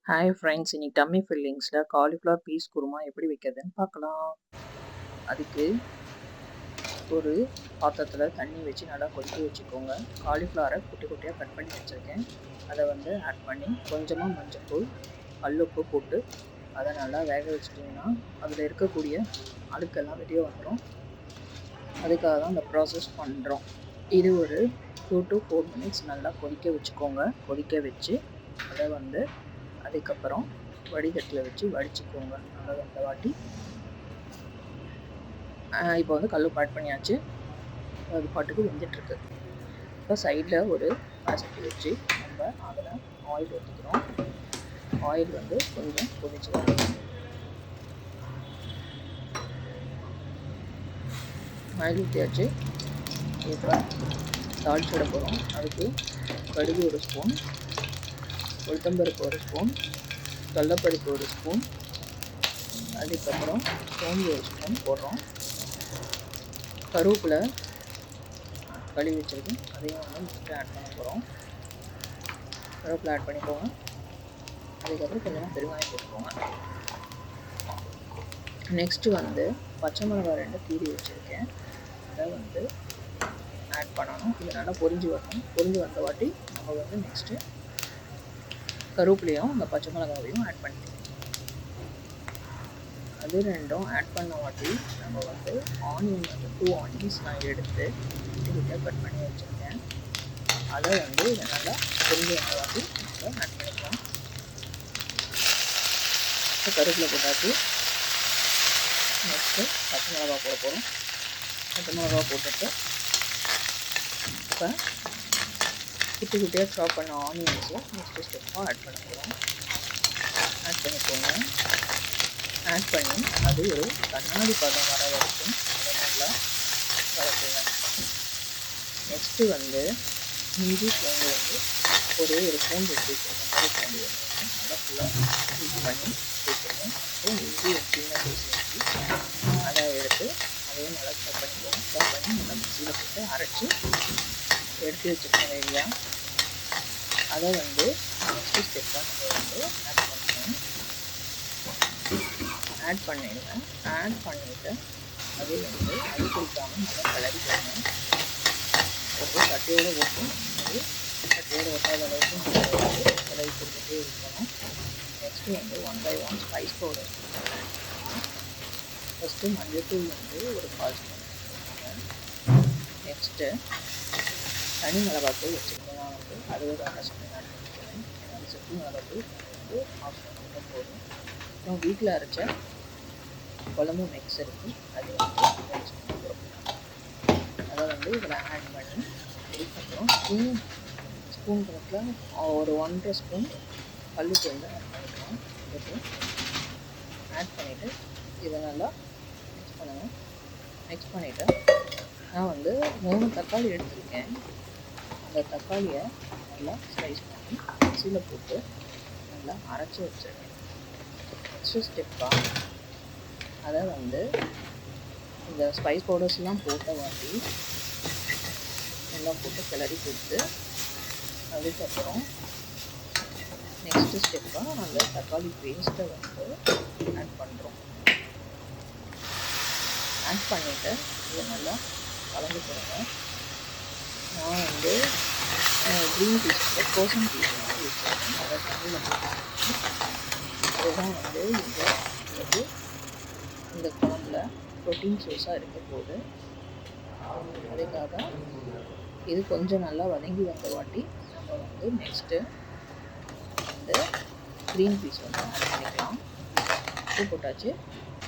Hi friends, இன்னைக்கு dummy ஃபில்லிங்ஸில் cauliflower piece kurma எப்படி வைக்கிறதுன்னு பார்க்கலாம். அதுக்கு ஒரு பாத்திரத்தில் தண்ணி வச்சு நல்லா கொதிக்க வச்சுக்கோங்க. காலிஃப்ளவரை குட்டி குட்டியாக கட் பண்ணி வச்சுருக்கேன். அதை ஆட் பண்ணி கொஞ்சமாக மஞ்சள்தூள், கல்லுப்பு போட்டு அதை நல்லா வேக வச்சிட்டிங்கன்னா அதில் இருக்கக்கூடிய அழுக்கெல்லாம் வெளியே வந்துடும். அதுக்காக தான் அந்த ப்ராசஸ் பண்ணுறோம். இது ஒரு 2 to 4 மினிட்ஸ் நல்லா கொதிக்க வச்சுக்கோங்க. கொதிக்க வச்சு அதை அதுக்கப்புறம் வடிகட்டில் வச்சு வடிச்சுக்கோங்க. நல்லா அந்த வாட்டி இப்போ கல்லுப்பு ஆட் பண்ணியாச்சு. அது பாட்டுக்கு வெந்துட்டுருக்கு. இப்போ சைடில் ஒரு சட்டி வச்சு நம்ம அதில் ஆயில் ஊற்றிக்கிறோம். ஆயில் கொஞ்சம் கொதிச்சு வரும். ஆயில் ஊற்றியாச்சு. இப்போ தாளிச்சிட போகிறோம். அதுக்கு கடுகு 1 ஸ்பூன், உளுத்தம்பருப்பு 1 ஸ்பூன், கடலைப்பருப்பு 1 ஸ்பூன், அதுக்கப்புறம் சோம்பு 1 ஸ்பூன் போடுறோம். கருவேப்பிலை கழுவி வச்சுருக்கேன், அதையும் நெக்ஸ்ட்டு ஆட் பண்ண போகிறோம். கருவேப்பிலை ஆட் பண்ணிக்கோங்க. அதுக்கப்புறம் கொஞ்சமாக பெருங்காயம் போட்டுக்கோங்க. நெக்ஸ்ட்டு பச்சை மிளகாய் 2 கீறி வச்சுருக்கேன். அதை ஆட் பண்ணணும். இது நல்லா பொரிஞ்சு வரணும். பொரிஞ்சு வந்த வாட்டி நம்ம நெக்ஸ்ட்டு கருவேப்பிலையும் அந்த பச்சை மிளகாவையும் ஆட் பண்ணிக்கலாம். அது ரெண்டும் ஆட் பண்ண வாட்டி நம்ம ஆனியன் 2 ஆனியன்ஸ் நான் எடுத்து குட்டி கட் பண்ணி வச்சுருக்கேன். அதை இதை நல்லா பொரிஞ்சு வந்த வாட்டி நம்ம ஆட் பண்ணிக்கலாம். கருவேப்பிலை போட்டாச்சு. நெக்ஸ்ட்டு பச்சை மிளகா போட போகிறோம். பச்சை மிளகா போட்டுட்டு இப்போ குட்டி குட்டியாக சாப் பண்ண ஆனியன்ஸும் நெக்ஸ்ட்டு ஸ்டெப்பாக ஆட் பண்ண போகிறோம். ஆட் பண்ணிக்கோங்க. ஆட் பண்ணி அது ஒரு கண்ணாடி பதம் வர வரைக்கும் அதை நல்லா வளர்க்குங்க. நெக்ஸ்ட்டு இஞ்சி பூண்டு ஒரே ஒரு ஸ்பூன் வச்சு வச்சுருக்கேன். பூண்டு நல்லா ஃபுல்லாக இது பண்ணி வச்சுருக்கேன். அப்புறம் இஞ்சி ஒரு சின்ன பீஸ் வச்சு அதை எடுத்து அதையும் நல்லா சாப் பண்ணிக்கோங்க. சாப் பண்ணி நல்லா மிக்சியில் போட்டு அரைச்சி எடுத்து வச்சுருக்கேன் ரெடியாக. அதை நெக்ஸ்ட்டு ஸ்டெப்பாக நம்ம ஆட் பண்ணுவோம். ஆட் பண்ணிடுங்க. ஆட் பண்ணிவிட்டு அது அடி பிடிக்காமல் நல்லா கிளறி போடணும். போட்டு கட்டையோடு போட்டு அது கட்டையோடு ஒட்டாத அளவுக்கு நம்ம கிளறி கொடுத்துட்டே இருக்கணும். Next 1 by 1 spice powder. First மஞ்சள்தூள் ஒரு 1/4 ஸ்பூன் போட்டுக்கோங்க. நெக்ஸ்ட்டு தனி மிளகாத்தூள் வச்சுருக்கேன். நான் அது ஒரு 1/2 ஸ்பூன் ஆட் பண்ணிக்கிறேன். அது சட்டி மிளகாத்தூள் 1/2 ஸ்பூன் மட்டும் போதும். அப்புறம் வீட்டில் அரைச்ச குழம்பு மிக்ஸ் இருக்குது, அது 1 ஸ்பூன் போடணும். அதை இதில் ஆட் பண்ணி அதுக்கப்புறம் ஸ்பூன் கணக்கில் ஒரு 1.5 ஸ்பூன் கல்லுப்பு ஆட் பண்ணிக்கலாம். போட்டு ஆட் பண்ணிவிட்டு இதை நல்லா மிக்ஸ் பண்ணுங்கள். மிக்ஸ் பண்ணிவிட்டு நான் 3 தக்காளி எடுத்திருக்கேன். அந்த தக்காளியை நல்லா ஸ்லைஸ் பண்ணி மிக்சியில் போட்டு நல்லா அரைச்சி வச்சுருக்கேன். நெக்ஸ்ட்டு ஸ்டெப்பாக அதை இந்த ஸ்பைஸ் பவுடர்ஸ்லாம் போட்ட வாட்டி எல்லாம் போட்டு கிளறி கொடுத்து அதுக்கப்புறம் நெக்ஸ்ட்டு ஸ்டெப்பாக அந்த தக்காளி பேஸ்ட்டை ஆட் பண்ணுறோம். ஆட் பண்ணிவிட்டு இதை நல்லா கலந்து கொடுங்க. நான் க்ரீன் பீஸ் கோசன் பீஸ் வச்சுருக்கேன். அதை தண்ணியில் அதுதான் இந்த குழம்புல ப்ரோட்டீன் சோர்ஸாக இருக்க போது. அதுக்காக இது கொஞ்சம் நல்லா வதங்கி வந்த வாட்டி நம்ம நெக்ஸ்ட்டு க்ரீன் பீஸ் ஆட் பண்ணிக்கலாம். உப்பு போட்டாச்சு.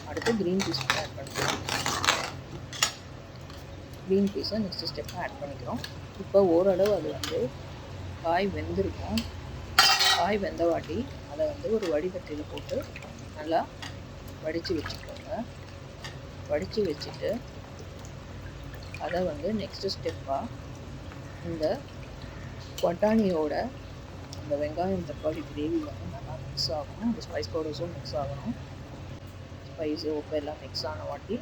அடுத்து க்ரீன் பீஸ் ஆட் பண்ணிக்கலாம். க்ரீன் பீஸை நெக்ஸ்ட்டு ஸ்டெப்பாக ஆட் பண்ணிக்கிறோம். இப்போ ஓரளவு அது காய் வெந்திருக்கும். காய் வெந்த வாட்டி அதை ஒரு வடிகட்டியில் போட்டு நல்லா வடித்து வச்சுக்கோங்க. வடித்து வச்சுட்டு அதை நெக்ஸ்ட்டு ஸ்டெப்பாக இந்த பட்டாணியோட அந்த வெங்காயம் தக்காளி கிரேவி நல்லா மிக்ஸ் ஆகணும். அந்த ஸ்பைஸ் பவுடர்ஸும் மிக்ஸ் ஆகணும். ஸ்பைஸு உப்பு எல்லாம் மிக்ஸ் ஆன வாட்டி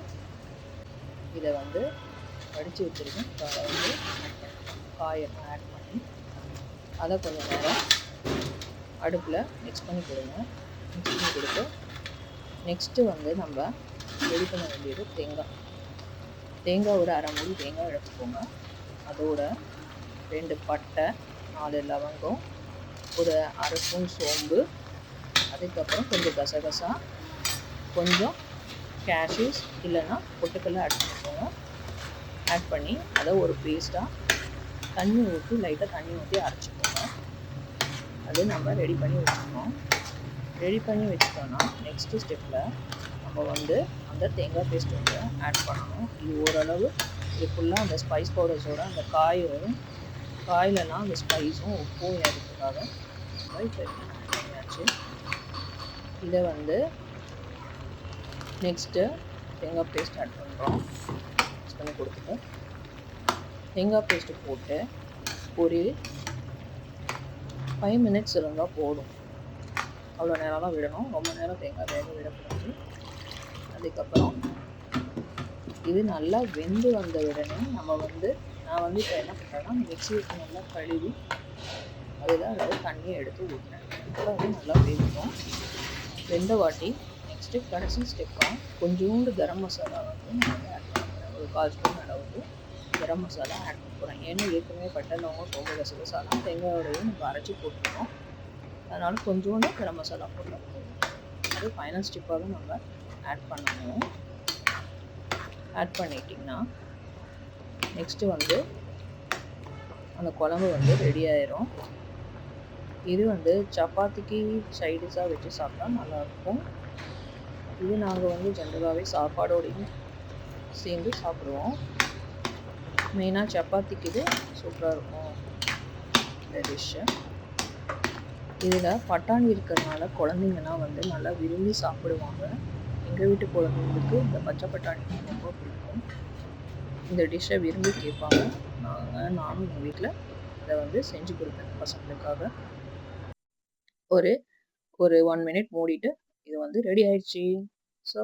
இதை வடித்து வச்சுருக்கேன். அதை காயெல்லாம் ஆட் பண்ணி அதை கொஞ்சம் நேரம் அடுப்பில் மிக்ஸ் பண்ணி கொடுங்க. மிக்ஸ் பண்ணி கொடுத்து நெக்ஸ்ட்டு வந்து நம்ம ரெடி பண்ண வேண்டியது தேங்காய் ஒரு அரை மூடி தேங்காய் எடுத்துக்கோங்க. அதோட 2 பட்டை, 4 லவங்கம், ஒரு அரை ஸ்பூன் சோம்பு, அதுக்கப்புறம் கொஞ்சம் கசகசா, கொஞ்சம் கேஷ்யூஸ் இல்லைன்னா பொட்டுக்கல்ல ஆட் பண்ணிக்கோங்க. ஆட் பண்ணி அதை ஒரு பேஸ்ட்டாக லைட்டாக தண்ணி ஊற்றி அரைச்சிக்கோங்க. அது நம்ம ரெடி பண்ணி வச்சுக்கணும். ரெடி பண்ணி வச்சுட்டோன்னா நெக்ஸ்ட்டு ஸ்டெப்பில் நம்ம வந்து அந்த தேங்காய் பேஸ்ட் வந்து ஆட் பண்ணணும். இது ஓரளவு இது ஃபுல்லாக அந்த ஸ்பைஸ் பவுடர்ஸோட அந்த காயிலெல்லாம் அந்த ஸ்பைஸும் உப்பும் ஏறதுக்காக இப்போ பண்ணியாச்சு. இதை வந்து நெக்ஸ்ட்டு தேங்காய் பேஸ்ட் ஆட் பண்ணுறோம். மிக்ஸ் பண்ணி கொடுத்துட்டு தேங்காய் பேஸ்ட்டு போட்டு ஒரு 5 மினிட்ஸ் இருந்தால் போதும். அவ்வளோ நேரம் தான் விடணும். ரொம்ப நேரம் தேங்காய் வேக விடக்கூடாது. அதுக்கப்புறம் இது நல்லா வெந்து வந்த உடனே நான் வந்து இப்போ என்ன பண்ணுறேன்னா மிக்ஸி வச்சு நல்லா கழுவி அதில் அளவு தண்ணியை எடுத்து ஊற்றுறேன். அப்புறம் அது நல்லா வேகணும். வெந்த வாட்டி நெக்ஸ்ட்டு கடைசி ஸ்டெப்பாக கொஞ்சோண்டு கரம் மசாலா வந்து நான் வந்து ஆட் பண்ணுறேன். ஒரு 1/4 ஸ்பூன் அளவுக்கு கரம் மசாலா ஆட் பண்ண போகிறேன். ஏன்னா ஏற்கனவே பட்டை லவங்கம் சோம்பு கசகசாலாம் தேங்காயோடையும் நம்ம அரைச்சி போட்டுருக்கோம். அதனால் கொஞ்சோண்டு கரம் மசாலா போட்டோம். அது ஃபைனல் ஸ்டெப்பாக நம்ம ஆட் பண்ணணும். ஆட் பண்ணிட்டிங்கன்னா நெக்ஸ்ட்டு வந்து அந்த குழம்பு வந்து ரெடி ஆயிரும். இது வந்து சப்பாத்திக்கு சைடிஷாக வச்சு சாப்பிட்டா நல்லாயிருக்கும். இது நாங்கள் வந்து ஜென்ரலாகவே சாப்பாடோடையும் சேர்ந்து சாப்பிடுவோம். மெயினாக சப்பாத்திக்கு இது சூப்பராக இருக்கும் இந்த டிஷ்ஷு. இதில் பட்டாணி இருக்கிறதுனால குழந்தைங்கலாம் வந்து நல்லா விரும்பி சாப்பிடுவாங்க. எங்கள் வீட்டு குழந்தைங்களுக்கு இந்த பச்சை பட்டாணி ரொம்ப பிடிக்கும். இந்த டிஷ்ஷை விரும்பி கேட்பாங்க. நானும் எங்கள் வீட்டில் இதை வந்து செஞ்சு கொடுப்பேன் பசங்களுக்காக. ஒரு 1 மினிட் மூடிட்டு இது வந்து ரெடி ஆயிடுச்சு. ஸோ